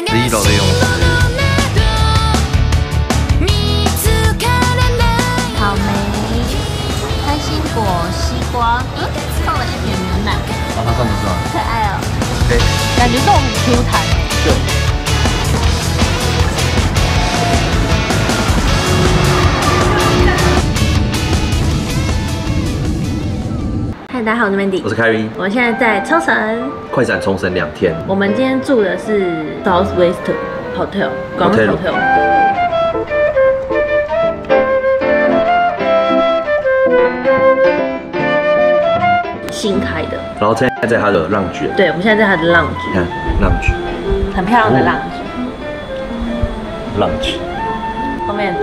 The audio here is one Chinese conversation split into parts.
11楼的用词。草莓、开心果、西瓜，放了一点牛奶。哦，它算不算？可爱哦。对，感觉肉很 Q 弹。对。嗨，大家好，我是 Mandy， 我是 Kerry， 我们现在在冲绳，快闪冲绳2天。我们今天住的是 Southwest Hotel， 广岛 Hotel。新开的，然后现在在它的 lounge， 对，我们现在在它的 lounge， 看 lounge， 很漂亮的 lounge， 后面的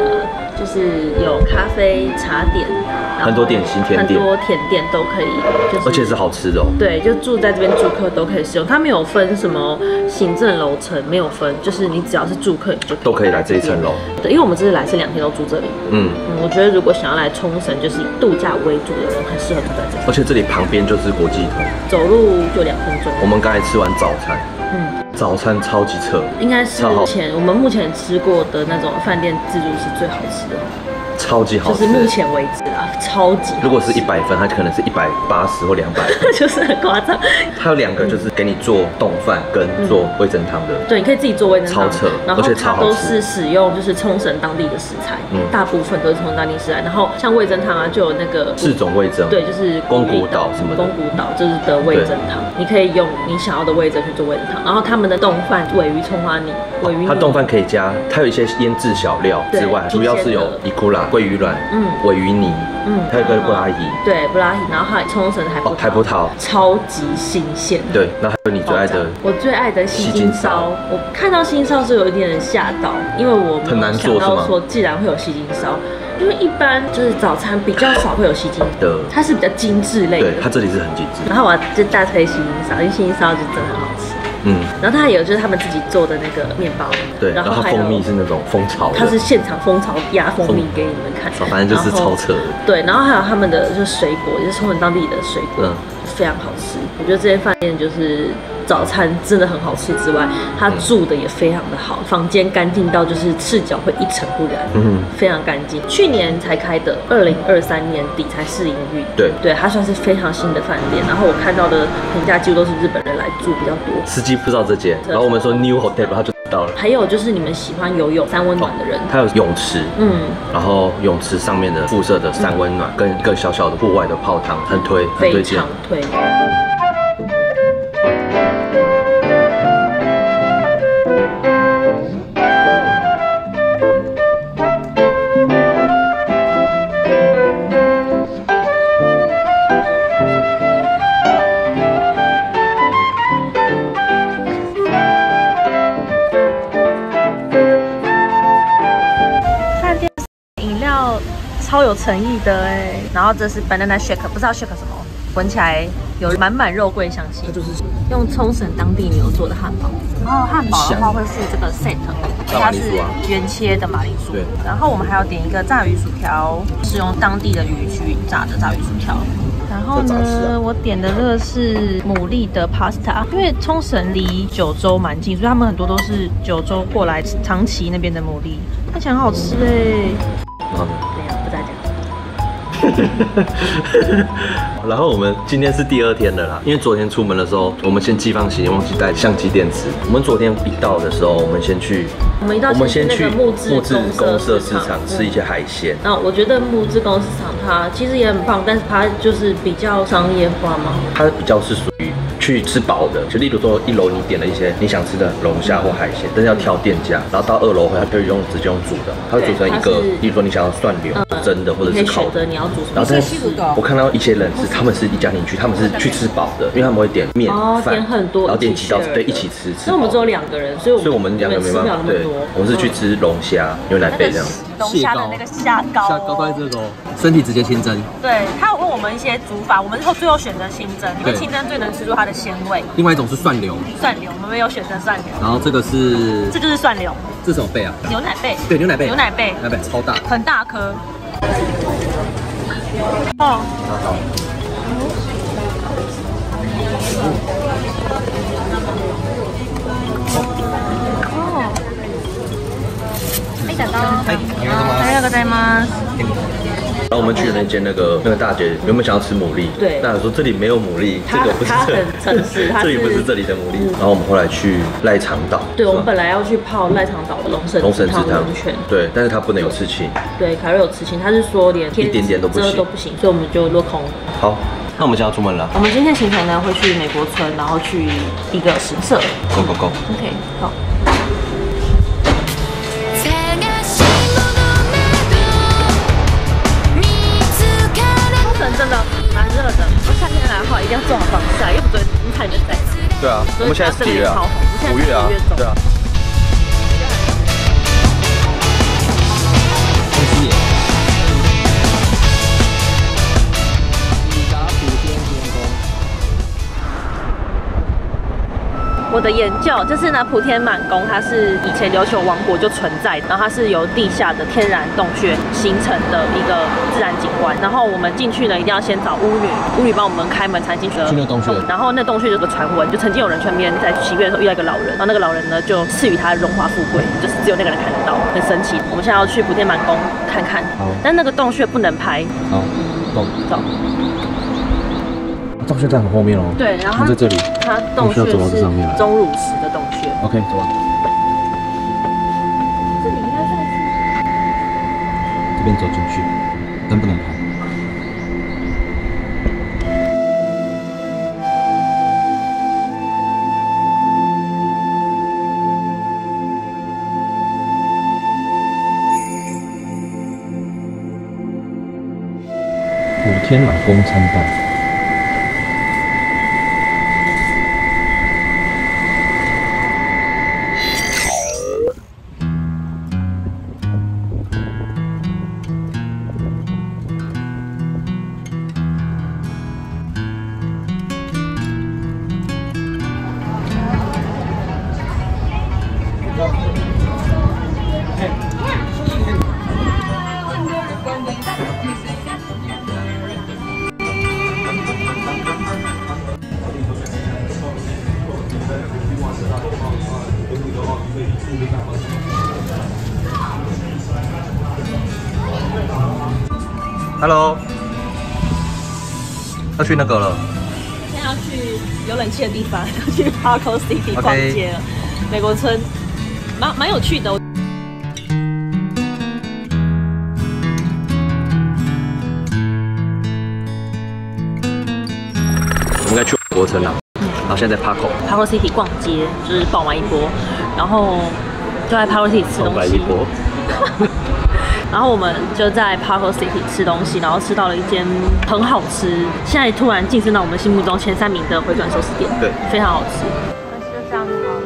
就是有咖啡、茶点，很多点心、甜点，很多甜点都可以，就是而且是好吃的哦。对，就住在这边住客都可以使用，它没有分什么行政楼层，没有分，就是你只要是住客，你就都可以来这一层楼。对，因为我们这次来是2天都住这里。我觉得如果想要来冲绳，就是以度假为主的人，很适合住在这里。而且这里旁边就是国际通，走路就2分钟。我们刚才吃完早餐，早餐超级扯，应该是我们目前吃过的那种饭店自助是最好吃的。超级好吃，就是目前为止啊，超级好吃。如果是100分，它可能是180或200，就是很夸张。它有2个，就是给你做冻饭跟做味噌汤的。对，你可以自己做味噌汤，超扯，然后而且超它都是使用就是冲绳当地的食材，大部分都是冲绳当地食材。然后像味噌汤啊，就有那个4种味噌，对，就是宫古岛什么的，宫古岛就是的味噌汤，你可以用你想要的味噌去做味噌汤。然后他们的冻饭鲔鱼葱花泥，它冻饭可以加，它有一些腌制小料之外，主要是有伊库拉、桂鱼卵、鲔鱼泥，还有个布拉伊，对，布拉伊，然后还有冲绳的海葡萄，超级新鲜。对，然后还有你最爱的，我最爱的西京烧，我看到西京烧是有一点吓到，因为我很难做，想到说既然会有西京烧。因为一般就是早餐比较少会有西京的，它是比较精致类的。对，它这里是很精致。然后我就大推西京烧，因为西京烧就真的很好吃。然后它有就是他们自己做的那个面包，对，然后蜂蜜是那种蜂巢，它是现场蜂巢压蜂蜜给你们看，反正就是超扯的。对，然后还有他们的就是水果，也是冲绳当地的水果，非常好吃。我觉得这间饭店就是早餐真的很好吃之外，它住的也非常的好，房间干净到就是赤脚会一尘不染，非常干净。去年才开的，2023年底才试营运。对，它算是非常新的饭店。然后我看到的评价几乎都是日本人来住比较多。司机不知道这间，然后我们说 New Hotel， 他就知道了。还有就是你们喜欢游泳、三温暖的人，它有泳池，然后泳池上面的附设的三温暖跟一个小小的户外的泡汤，很推，非常推。超有诚意的哎，然后这是 banana shake， 不知道 shake 什么，闻起来有满满肉桂香气。它就是用冲绳当地牛做的汉堡，然后汉堡的话会附这个 set， 它是原切的马铃薯。对，然后我们还要点一个炸鱼薯条，是用当地的鱼去炸的炸鱼薯条。然后呢，我点的这个是牡蛎的 pasta， 因为冲绳离九州蛮近，所以他们很多都是九州过来长崎那边的牡蛎，看起来很好吃哎。然后呢？然后我们今天是第2天了啦，因为昨天出门的时候，我们先寄放行李，忘记带相机电池。我们昨天一到的时候，我们先去木质公社市场吃一些海鲜。我觉得木质公社市场它其实也很棒，但是它就是比较商业化嘛。它比较是属于去吃饱的，就例如说1楼你点了一些你想吃的龙虾或海鲜，但是要挑店家，然后到2楼它可以直接用煮的，它会煮成一个，例如说你想要蒜柳蒸的或者是烤的，你要煮什么？然后但是我看到一些人他们是一家进去，他们是去吃饱的，因为他们会点面饭，点很多，然后点几道，对，一起吃。所以我们只有2个人，所以我们2个没办法，对，我们是去吃龙虾、牛奶贝这样。龙虾的那个虾膏，虾膏在这种身体直接清蒸。对，他有问我们一些煮法，我们最后选择清蒸，因为清蒸最能吃出它的鲜味。另外一种是蒜柳，我们没有选择蒜柳。然后这个是，这就是蒜柳。这是什么贝啊？牛奶贝。对，牛奶贝。牛奶贝超大，很大颗。哦。想到。还有个在吗？然后我们去的那间那个大姐原本想要吃牡蛎，对，那说这里没有牡蛎，这个不是很诚实，这里不是这里的牡蛎。然后我们后来去赖长岛，对，我们本来要去泡赖长岛的龙神之汤温泉，对，但是它不能有刺青，对，凯瑞有刺青，他是说连一点点都不行，所以我们就落空。好，那我们现在要出门了。我们今天行程呢会去美国村，然后去一个神社。Go go go。OK， 好。真的蛮热的，夏天来的话一定要做好防晒，又不对，太冷在。对啊，我们现在是几月啊？5月啊，对啊。我的研究就是呢，普天满宫它是以前琉球王国就存在，然后它是由地下的天然洞穴形成的一个自然景观。然后我们进去呢，一定要先找巫女帮我们开门才进去的。去那洞穴。然后那洞穴有个传闻，就曾经有人去那边在祈愿的时候遇到一个老人，然后那个老人呢就赐予他荣华富贵，就是只有那个人看得到，很神奇。我们现在要去普天满宫看看，但那个洞穴不能拍。好，走。洞穴在很后面哦。对，然后它在这里。它洞穴是钟乳石的洞穴。OK， 走吧。这里应该算是。这边走进去，但不能拍。普天满宫参拜。Hello， 要去那个了。现在要去有冷气的地方，要去 Parco City 逛街了。美国村，蛮有趣的。我们应该去美国村了，然后现在在 Parco City 逛街，就是逛完一波，然后就在 Parco City 吃东西。然后我们就在 Parco City 吃东西，然后吃到了一间很好吃，现在突然晋升到我们心目中前3名的回转寿司店，对，非常好吃。就这样子好了。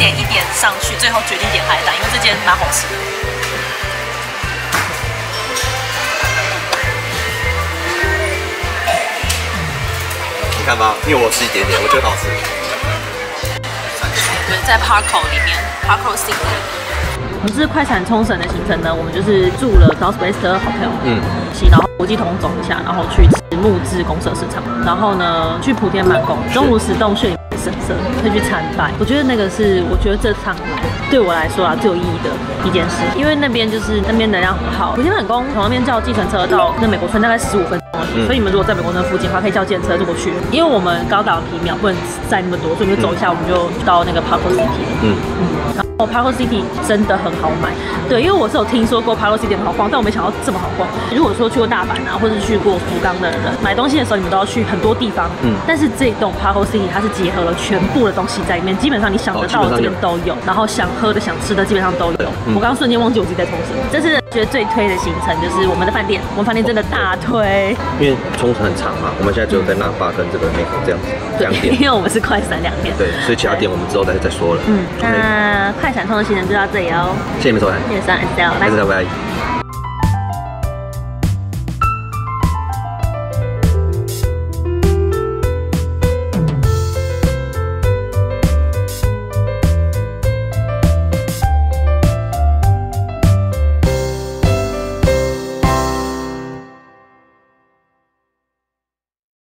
一点上去，最后决定点海胆，因为这间蛮好吃的。你看吧，因为我吃一点点，我觉得好吃。我们在 Parco 里面 ，Parco City。我们这是快闪冲绳的行程呢，我们就是住了 Southwest Hotel， 然后国际通走一下，然后去吃木质公社市场，然后呢去普天满宫钟乳石洞穴。神社可以去参拜，我觉得那个是我觉得这场来对我来说啊最有意义的一件事，因为那边就是那边能量很好。普天满宫从那边叫计程车到那美国村大概15分钟而已，所以你们如果在美国村附近的话，可以叫计程车就过去。因为我们高岛皮秒不能载那么多，所以我们就走一下，我们就到那个 Parco City 了。然后 Parco City 真的很好买，对，因为我是有听说过 Parco City 很好逛，但我没想到这么好逛。如果说去过大阪啊，或者去过福冈的人，买东西的时候你们都要去很多地方，但是这栋 Parco City 它是结合了全部的东西在里面，基本上你想得到的这边都有，然后想喝的、想吃的基本上都有。我刚刚瞬间忘记我自己在冲绳，这次觉得最推的行程就是我们的饭店，我们饭店真的大推，因为冲绳很长嘛，我们现在只有在那霸跟这个内湖这样子2点，因为我们是快闪2天，对，所以其他点我们之后再说了。那快闪通的行程就到这里哦，谢谢你们收看，谢谢三 S L，拜拜。